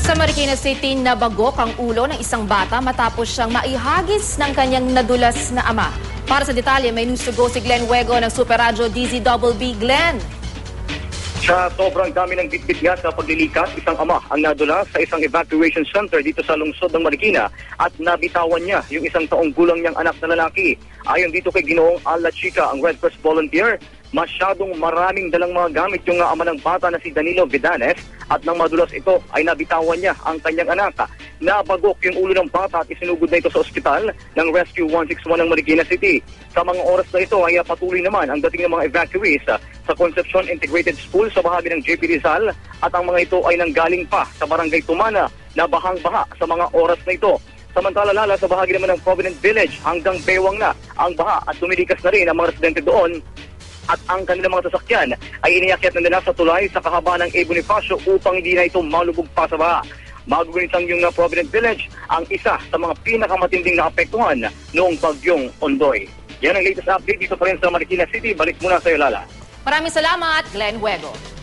Sa Marikina City, nabagok ang ulo ng isang bata matapos siyang maihagis ng kanyang nadulas na ama. Para sa detalye, may news to go si Glenn Huego ng Super Radyo DZBB. Glenn! Sa sobrang dami ng bitbit nga sa paglilikas, isang ama ang nadulas sa isang evacuation center dito sa lungsod ng Marikina at nabitawan niya yung isang taong gulang niyang anak na lalaki. Ayon dito kay Ginoong Alla Chica, ang Red Cross volunteer, masyadong maraming dalang mga gamit yung ama ng bata na si Danilo Vidanes at nang madulas ito ay nabitawan niya ang kanyang anak. Nabagok yung ulo ng bata at isinugod na ito sa ospital ng Rescue 161 ng Marikina City. Sa mga oras na ito ay patuloy naman ang dating ng mga evacuees sa Concepcion Integrated School sa bahagi ng JP Rizal at ang mga ito ay nanggaling pa sa Barangay Tumana na bahang-baha sa mga oras na ito. Samantala lala sa bahagi naman ng Provident Village hanggang Bewang na ang baha at tumilikas na rin ang mga residente doon at ang kanilang mga sasakyan ay iniakyat na nila sa tulay sa kahabaan ng A. Bonifacio upang hindi na ito malubog pa sa baha. Magugulitan yung Provident Village ang isa sa mga pinakamatinding naapektuhan noong bagyong Ondoy. Yan ang latest update dito pa rin sa Marikina City. Balik muna sa iyo, Lala. Maraming salamat, Glenn Huego.